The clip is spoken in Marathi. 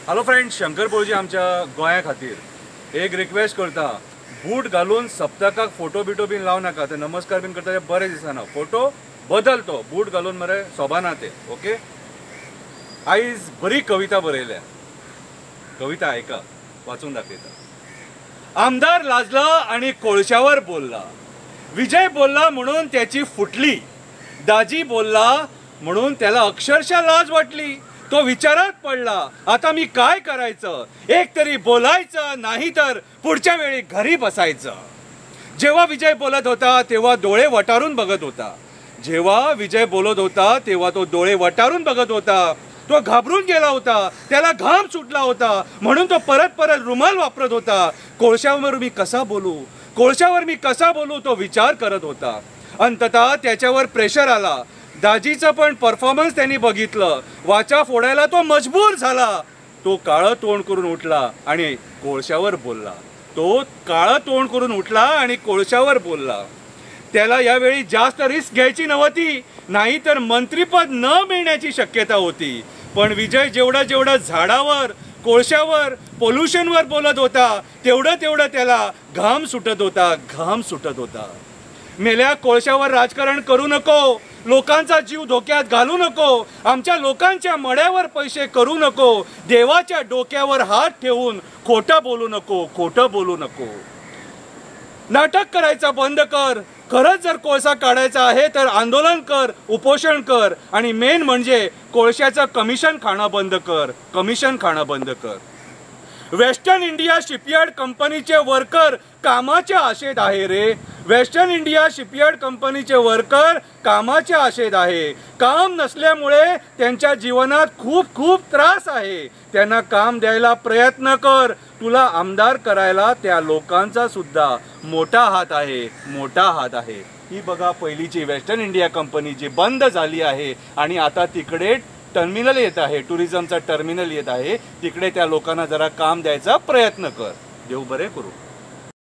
हॅलो फ्रेंड्स, शंकर बोळजी आमच्या गोंया खातीर एक रिक्वेस्ट करता, बूट घालून सप्तकाक फोटो बिटो बीन लाव नाका, ते नमस्कार बीन करता ते बरें दिसना, फोटो बदल तो बूट घालून मरे सोबाना ते. ओके, आयज बरी कविता बरयल्या, कविता आयका, वाचून दाखयता. आमदार लाजला आणि कोळशावर बोलला, विजय बोलला म्हणून त्याची फुटली, दाजी बोलला म्हणून त्याला अक्षरशः लाज वाटली. तो विचारात पडला, आता मी काय करायचं, एक तरी बोलायचं, नाही तर पुढच्या वेळी घरी बसायचं. जेव्हा विजय बोलत होता तेव्हा डोळे वटारून बघत होता, जेव्हा विजय बोलत होता तेव्हा तो डोळे वटारून बघत होता. तो घाबरून गेला होता, त्याला घाम सुटला होता, म्हणून तो परत परत रुमाल वापरत होता. कोळशावर मी कसा बोलू, कोळशावर मी कसा बोलू, तो विचार करत होता. अंततः त्याच्यावर प्रेशर आला. दाजीचं पण परफॉर्मन्स त्यांनी बघितलं, वाचा फोडायला तो मजबूर झाला. तो काळं तोंड करून उठला आणि कोळशावर बोलला. तो काळं तोंड करून उठला आणि कोळशावर बोलला. त्याला यावेळी जास्त रिस्क घ्यायची नव्हती, नाही तर मंत्रीपद न मिळण्याची शक्यता होती. पण विजय जेवढा झाडावर, कोळशावर, पोल्युशनवर बोलत होता तेवढं त्याला घाम सुटत होता. मेल्या कोळशावर राजकारण करू नको, लोकांचा जीव धोक्यात घालू नको, आमच्या लोकांच्या मड्यावर पैसे करू नको, देवाच्या डोक्यावर हात ठेवून खोटं बोलू नको. नाटक करायचं बंद कर. खरंच जर कोळसा काढायचा आहे तर आंदोलन कर, उपोषण कर, आणि मेन म्हणजे कोळशाचं कमिशन खाणं बंद कर. वेस्टर्न इंडिया शिपयार्ड कंपनीचे वर्कर कामाच्या आशेत आहे रे. वेस्टर्न इंडिया शिपयार्ड कंपनीचे वर्कर कामाच्या आशेत आहे. काम नसल्यामुळे त्यांच्या जीवनात खूप त्रास आहे. त्यांना काम द्यायला प्रयत्न कर. तुला आमदार करायला त्या लोकांचा सुद्धा मोठा हात आहे. ही बघा पहिलीची वेस्टर्न इंडिया कंपनी जी बंद झाली आहे आणि आता तिकडे टर्मिनल येत आहे, टुरिझमचा टर्मिनल येत आहे. तिकडे त्या लोकांना जरा काम द्यायचा प्रयत्न कर. देव बरे करू.